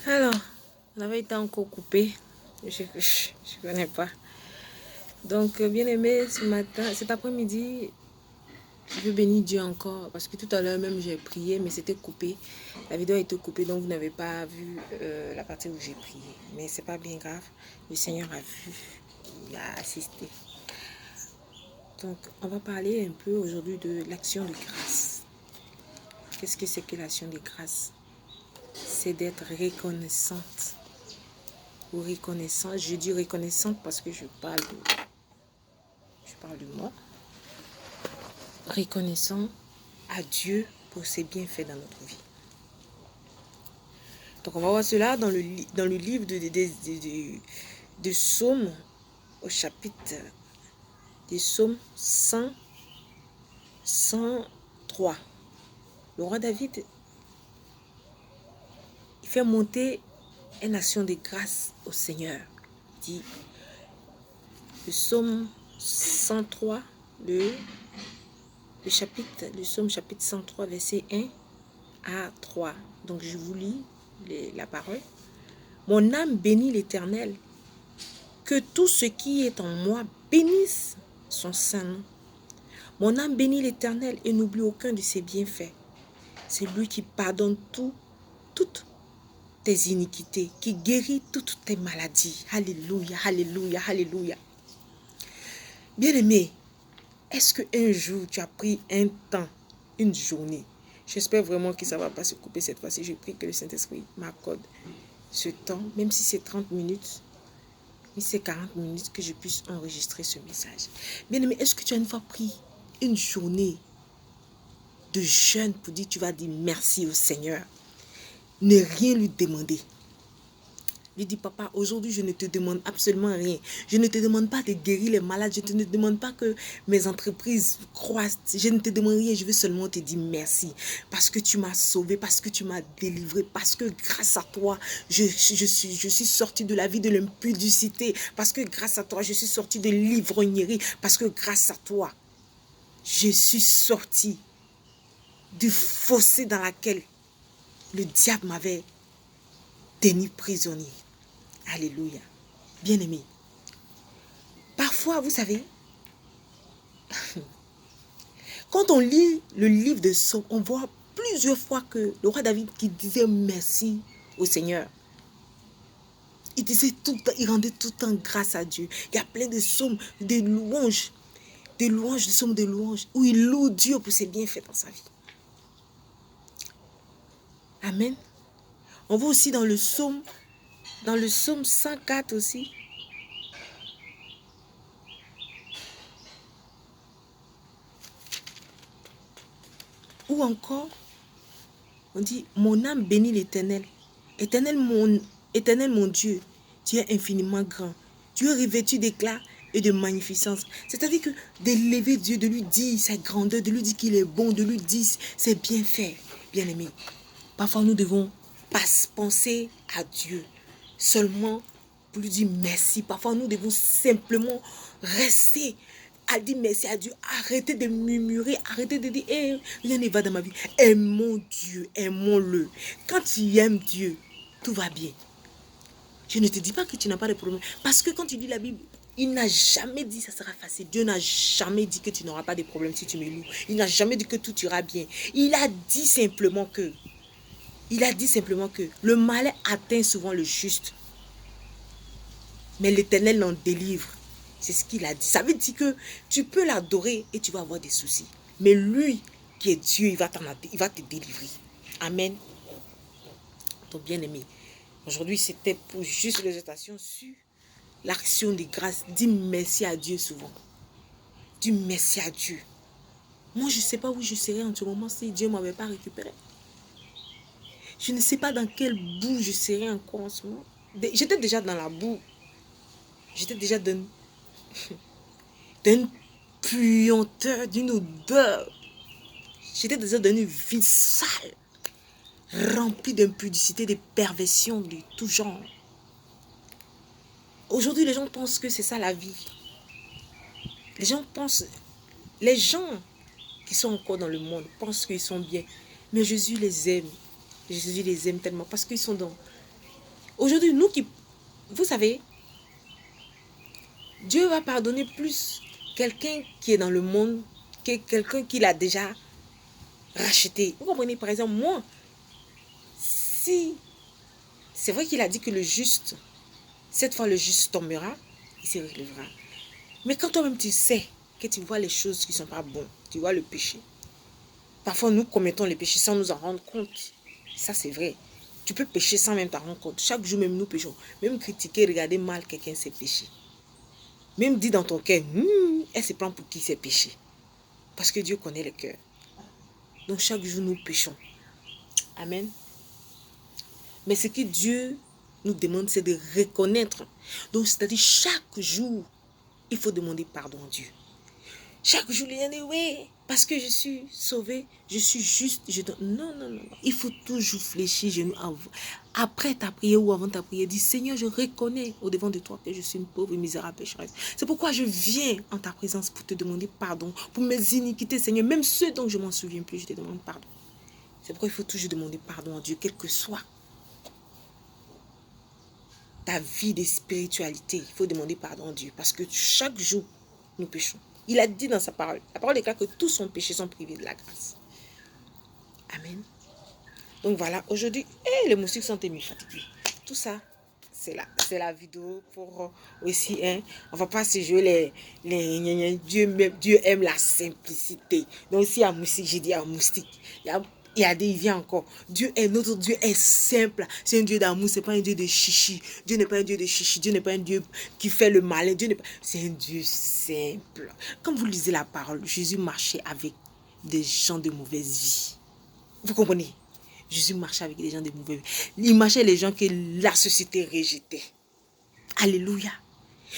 Alors, on avait été encore coupé. Je connais pas. Donc, bien aimé, ce matin, cet après-midi, je veux bénir Dieu encore. Parce que tout à l'heure même, j'ai prié, mais c'était coupé. La vidéo a été coupée, donc vous n'avez pas vu la partie où j'ai prié. Mais c'est pas bien grave. Le Seigneur a vu. Il a assisté. Donc, on va parler un peu aujourd'hui de l'action de grâce. Qu'est-ce que c'est que l'action de grâce? C'est d'être reconnaissante ou reconnaissant. Je dis reconnaissante parce que je parle de moi. Reconnaissant à Dieu pour ses bienfaits dans notre vie. Donc on va voir cela dans le livre de Psaume, au chapitre des Psaumes 103. Le roi David, il fait monter une action de grâce au Seigneur. Il dit, le Psaume 103, le Psaume chapitre 103, verset 1 à 3. Donc je vous lis la parole. Mon âme bénit l'Éternel. Que tout ce qui est en moi bénisse son saint nom. Mon âme bénit l'Éternel et n'oublie aucun de ses bienfaits. C'est lui qui pardonne toutes tes iniquités, qui guérit toutes tes maladies. Alléluia, alléluia, alléluia. Bien-aimé, est-ce qu'un jour tu as pris un temps, une journée? J'espère vraiment que ça ne va pas se couper cette fois-ci. Je prie que le Saint-Esprit m'accorde ce temps, même si c'est 30 minutes, mais c'est 40 minutes que je puisse enregistrer ce message. Bien-aimé, est-ce que tu as une fois pris une journée de jeûne pour dire tu vas dire merci au Seigneur? Ne rien lui demander. Lui dit, papa, aujourd'hui, je ne te demande absolument rien. Je ne te demande pas de guérir les malades. Je ne te demande pas que mes entreprises croissent. Je ne te demande rien. Je veux seulement te dire merci. Parce que tu m'as sauvé, parce que tu m'as délivré, parce que grâce à toi, je suis sorti de la vie de l'impudicité. Parce que grâce à toi, je suis sorti de l'ivrognerie. Parce que grâce à toi, je suis sorti du fossé dans lequel le diable m'avait tenu prisonnier. Alléluia. Bien-aimé. Parfois, vous savez, quand on lit le livre de Psaumes, on voit plusieurs fois que le roi David qui disait merci au Seigneur. Il disait tout le temps, il rendait tout le temps grâce à Dieu. Il y a plein de psaumes, des louanges, des psaumes de louanges, où il loue Dieu pour ses bienfaits dans sa vie. Amen. On voit aussi dans le psaume 104 aussi. Ou encore, on dit, mon âme bénit l'Éternel. Éternel mon Dieu, tu es infiniment grand. Tu es revêtu d'éclat et de magnificence. C'est-à-dire que d'élever Dieu, de lui dire sa grandeur, de lui dire qu'il est bon, de lui dire ses bienfaits, bien-aimé. Parfois, nous devons penser à Dieu seulement pour lui dire merci. Parfois, nous devons simplement rester à dire merci à Dieu. Arrêtez de murmurer, arrêtez de dire rien ne va dans ma vie. Aimons Dieu, aimons-le. Quand tu aimes Dieu, tout va bien. Je ne te dis pas que tu n'as pas de problème. Parce que quand tu lis la Bible, il n'a jamais dit que ça sera facile. Dieu n'a jamais dit que tu n'auras pas de problème si tu me loues. Il n'a jamais dit que tout ira bien. Il a dit simplement que le malheur atteint souvent le juste. Mais l'Éternel l'en délivre. C'est ce qu'il a dit. Ça veut dire que tu peux l'adorer et tu vas avoir des soucis. Mais lui, qui est Dieu, il va te délivrer. Amen. Donc, bien-aimé, aujourd'hui, c'était pour juste l'exhortation sur l'action de grâce. Dis merci à Dieu souvent. Dis merci à Dieu. Moi, je ne sais pas où je serais en ce moment si Dieu ne m'avait pas récupéré. Je ne sais pas dans quelle boue je serais encore en ce moment. J'étais déjà dans la boue. J'étais déjà d'une puanteur, d'une odeur. J'étais déjà dans une vie sale, remplie d'impudicité, de perversion, de tout genre. Aujourd'hui, les gens pensent que c'est ça la vie. Les gens qui sont encore dans le monde pensent qu'ils sont bien. Mais Jésus les aime. Jésus les aime tellement parce qu'ils sont dans Aujourd'hui, vous savez, Dieu va pardonner plus quelqu'un qui est dans le monde que quelqu'un qui l'a déjà racheté. Vous comprenez, par exemple, moi, si c'est vrai qu'il a dit que le juste, cette fois le juste tombera, il se relèvera. Mais quand toi-même tu sais que tu vois les choses qui ne sont pas bonnes, tu vois le péché. Parfois nous commettons les péchés sans nous en rendre compte. Ça c'est vrai. Tu peux pécher sans même t'en rendre compte. Chaque jour même nous péchons. Même critiquer, regarder mal quelqu'un, c'est péché. Même dire dans ton cœur, elle se prend pour qui c'est péché. Parce que Dieu connaît le cœur. Donc chaque jour nous péchons. Amen. Mais ce que Dieu nous demande, c'est de reconnaître. Donc c'est-à-dire chaque jour, il faut demander pardon à Dieu. Chaque jour, il dit oui, parce que je suis sauvé, je suis juste. Non, non, non. Il faut toujours fléchir genoux après ta prière ou avant ta prière. Dis Seigneur, je reconnais au devant de toi que je suis une pauvre et misérable pécheresse. C'est pourquoi je viens en ta présence pour te demander pardon pour mes iniquités, Seigneur. Même ceux dont je ne m'en souviens plus, je te demande pardon. C'est pourquoi il faut toujours demander pardon à Dieu, quel que soit ta vie de spiritualité. Il faut demander pardon à Dieu parce que chaque jour, nous péchons. Il a dit dans sa parole. La parole déclare que tous sont péchés, sont privés de la grâce. Amen. Donc voilà, aujourd'hui, les moustiques sont émus fatigués. Tout ça, c'est la vidéo pour aussi, on va pas se jouer Dieu aime la simplicité. Donc s'il y a moustique, j'ai dit à moustique. Il vient encore. Notre Dieu est simple. C'est un Dieu d'amour, c'est pas un Dieu de chichi. Dieu n'est pas un Dieu de chichi. Dieu n'est pas un Dieu qui fait le malin. C'est un Dieu simple. Quand vous lisez la parole, Jésus marchait avec des gens de mauvaise vie. Vous comprenez? Jésus marchait avec des gens de mauvaise vie. Il marchait avec les gens que la société rejetait. Alléluia.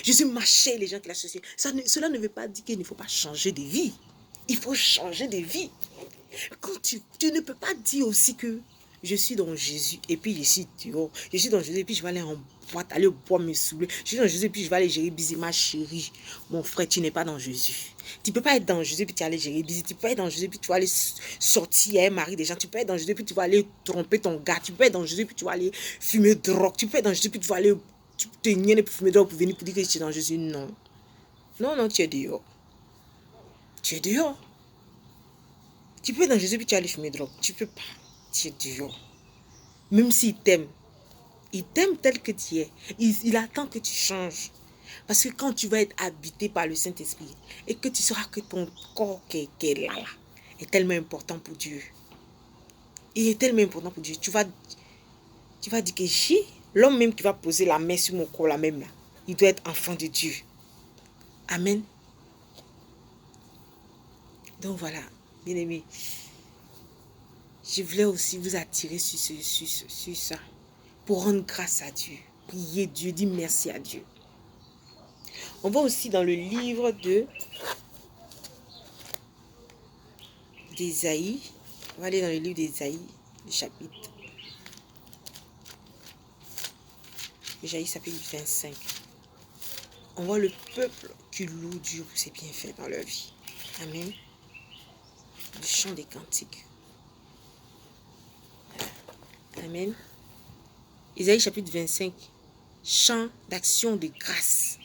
Jésus marchait avec les gens que la société... Cela ne veut pas dire qu'il ne faut pas changer de vie. Il faut changer de vie. Quand tu ne peux pas dire aussi que je suis dans Jésus et puis je suis dehors. Je suis dans Jésus et puis je vais aller en boîte, aller au bois me saouler. Je suis dans Jésus et puis je vais aller gérer bisous. Ma chérie, mon frère, tu n'es pas dans Jésus. Tu ne peux pas être dans Jésus et puis tu vas aller gérer bisous. Tu peux être dans Jésus et puis tu vas aller sortir et marier des gens. Tu peux être dans Jésus et puis tu vas aller tromper ton gars. Tu peux être dans Jésus et puis tu vas aller fumer drogue. Tu peux être dans Jésus et puis tu vas aller te nier pour fumer drogue pour venir pour dire que tu es dans Jésus. Non. Non, non, tu es dehors. Tu es dehors. Tu peux être dans Jésus puis tu vas aller fumer drogue. Tu peux pas. Tu es dehors. Même s'il t'aime tel que tu es. Il attend que tu changes. Parce que quand tu vas être habité par le Saint-Esprit et que tu sauras que ton corps qui est là est tellement important pour Dieu. Il est tellement important pour Dieu. Tu vas dire que l'homme même qui va poser la main sur mon corps, la même là, il doit être enfant de Dieu. Amen. Donc voilà, bien aimé. Je voulais aussi vous attirer sur ça. Pour rendre grâce à Dieu. Prier Dieu, dire merci à Dieu. On va aussi dans le livre d'Ésaïe. On va aller dans le livre d'Ésaïe, le chapitre. Ésaïe chapitre 25. On voit le peuple qui loue Dieu pour ses bienfaits dans leur vie. Amen. Le chant des cantiques. Amen. Ésaïe chapitre 25. Chant d'action de grâce.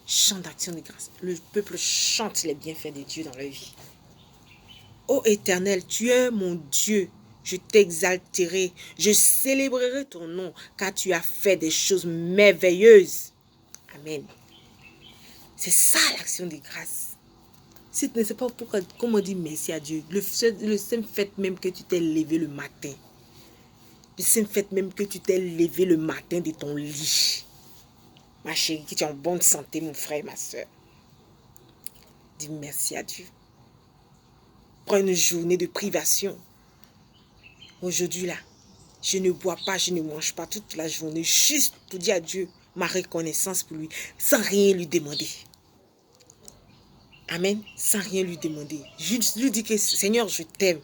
Chant d'action de grâce. Le peuple chante les bienfaits de Dieu dans leur vie. Ô Éternel, tu es mon Dieu. Je t'exalterai. Je célébrerai ton nom car tu as fait des choses merveilleuses. Amen. C'est ça l'action de grâce. Si tu ne sais pas pourquoi, comment dire merci à Dieu. Le simple fait même que tu t'es levé le matin. Le simple fait même que tu t'es levé le matin de ton lit. Ma chérie, que tu es en bonne santé, mon frère et ma soeur. Dis merci à Dieu. Prends une journée de privation. Aujourd'hui là, je ne bois pas, je ne mange pas toute la journée. Juste pour dire à Dieu ma reconnaissance pour lui. Sans rien lui demander. Amen. Sans rien lui demander. Juste lui dire que Seigneur, je t'aime.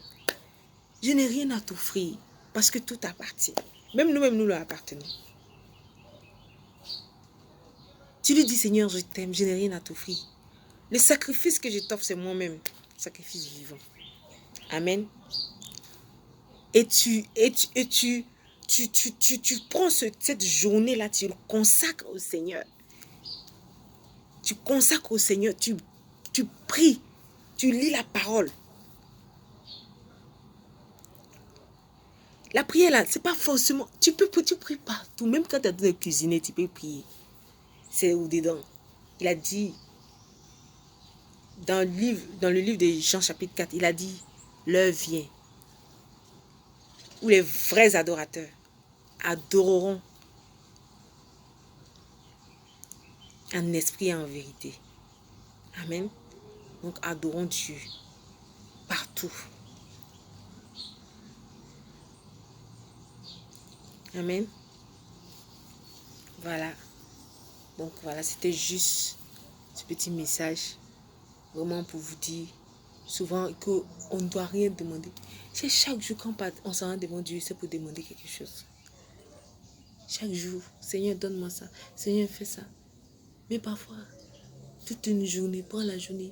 Je n'ai rien à t'offrir. Parce que tout appartient. Même nous-mêmes, nous lui appartenons. Tu lui dis, Seigneur, je t'aime, je n'ai rien à t'offrir. Le sacrifice que je t'offre, c'est moi-même. Sacrifice vivant. Amen. Et tu tu prends cette journée-là, tu le consacres au Seigneur. Tu consacres au Seigneur, tu pries, tu lis la parole. La prière là, c'est pas forcément... Tu pries partout. Même quand tu es en train de cuisiner, tu peux prier. C'est au-dedans. Il a dit, dans le livre de Jean chapitre 4, il a dit, l'heure vient où les vrais adorateurs adoreront en esprit et en vérité. Amen. Donc adorons Dieu partout. Amen. Voilà. Donc voilà, c'était juste ce petit message. Vraiment pour vous dire souvent qu'on ne doit rien demander. C'est chaque jour quand on s'en rend devant Dieu, c'est pour demander quelque chose. Chaque jour, Seigneur, donne-moi ça. Seigneur, fais ça. Mais parfois, toute une journée, prends la journée.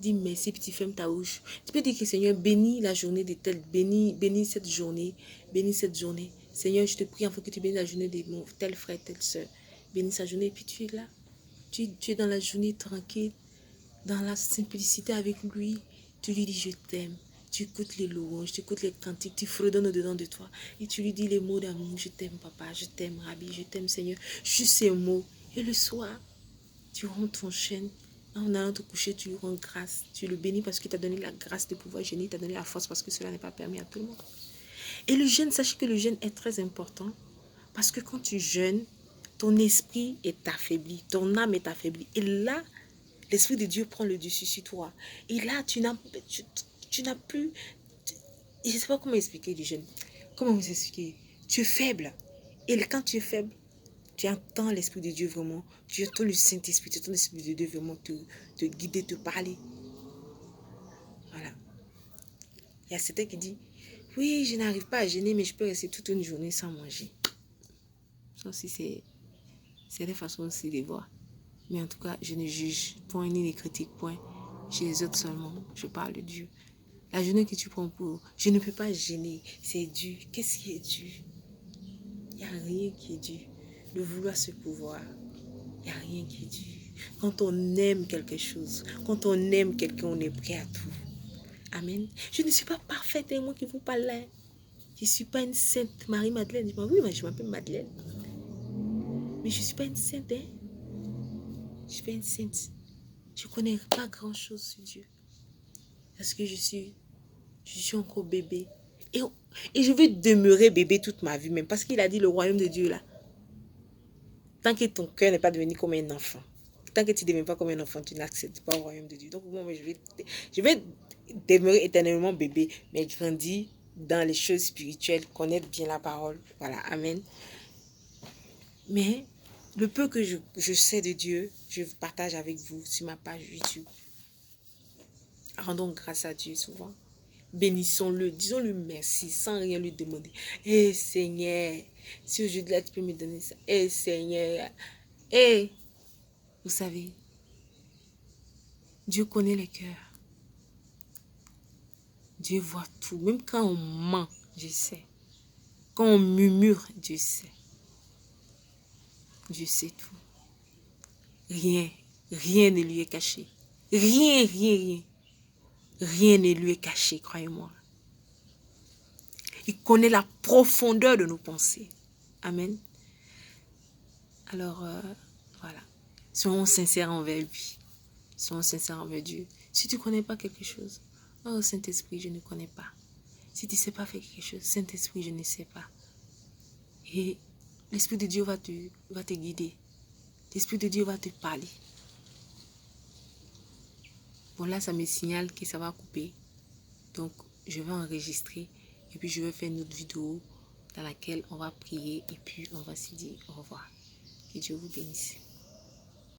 Dis merci, puis tu fermes ta bouche. Tu peux dire que Seigneur, bénis la journée de tel, bénis cette journée, bénis cette journée. Seigneur, je te prie afin que tu bénisses la journée de mon tel frère, telle soeur. Bénis sa journée, et puis tu es là. Tu es dans la journée tranquille, dans la simplicité avec lui. Tu lui dis je t'aime. Tu écoutes les louanges, tu écoutes les cantiques, tu fredonnes au-dedans de toi. Et tu lui dis les mots d'amour. Je t'aime papa, je t'aime Rabbi, je t'aime Seigneur. Juste ces mots. Et le soir, tu rentres ton chaîne. En allant te coucher, tu lui rends grâce. Tu le bénis parce qu'il t'a donné la grâce de pouvoir jeûner. Il t'a donné la force parce que cela n'est pas permis à tout le monde. Et le jeûne, sachez que le jeûne est très important. Parce que quand tu jeûnes, ton esprit est affaibli. Ton âme est affaiblie. Et là, l'Esprit de Dieu prend le dessus sur toi. Et là, tu n'as plus... Je ne sais pas comment expliquer le jeûne. Comment vous expliquer? Tu es faible. Et quand tu es faible, tu entends l'Esprit de Dieu vraiment. Tu entends le Saint-Esprit. Tu entends l'Esprit de Dieu vraiment te guider, te parler. Voilà. Il y a certains qui disent, oui, je n'arrive pas à jeûner, mais je peux rester toute une journée sans manger. Ça aussi, c'est des façons aussi de voir. Mais en tout cas, je ne juge point ni ne critique point. Chez les autres seulement, je parle de Dieu. La journée que tu prends pour, je ne peux pas jeûner, c'est dur. Qu'est-ce qui est dur? Il n'y a rien qui est dur. Le vouloir ce pouvoir, il n'y a rien qui est dur. Quand on aime quelque chose, quand on aime quelqu'un, on est prêt à tout. Amen. Je ne suis pas parfaite, c'est moi qui vous parle là. Je ne suis pas une sainte Marie-Madeleine. Oui, mais je m'appelle Madeleine. Mais je ne suis pas une sainte, hein. Je ne suis pas une sainte. Je ne connais pas grand-chose sur Dieu. Parce que je suis encore bébé. Et je vais demeurer bébé toute ma vie même. Parce qu'il a dit le royaume de Dieu là. Tant que ton cœur n'est pas devenu comme un enfant. Tant que tu ne deviens pas comme un enfant, tu n'acceptes pas le royaume de Dieu. Donc moi, je vais demeurer éternellement bébé. Mais grandir dans les choses spirituelles. Connaître bien la parole. Voilà, amen. Mais le peu que je sais de Dieu, je partage avec vous sur ma page YouTube. Rendons grâce à Dieu souvent. Bénissons-le, disons-lui merci sans rien lui demander. Eh Seigneur, si aujourd'hui-là tu peux me donner ça. Eh Seigneur. Eh, vous savez, Dieu connaît les cœurs. Dieu voit tout. Même quand on ment, Dieu sait. Quand on murmure, Dieu sait. Dieu sait tout. Rien ne lui est caché. Rien. Rien ne lui est caché, croyez-moi. Il connaît la profondeur de nos pensées. Amen. Alors, voilà. Soyons sincères envers lui. Soyons sincères envers Dieu. Si tu ne connais pas quelque chose, oh Saint-Esprit, je ne connais pas. Si tu ne sais pas faire quelque chose, Saint-Esprit, je ne sais pas. Et l'Esprit de Dieu va te guider. L'Esprit de Dieu va te parler. Bon, là, ça me signale que ça va couper. Donc, je vais enregistrer. Et puis, je vais faire une autre vidéo dans laquelle on va prier. Et puis, on va se dire au revoir. Que Dieu vous bénisse.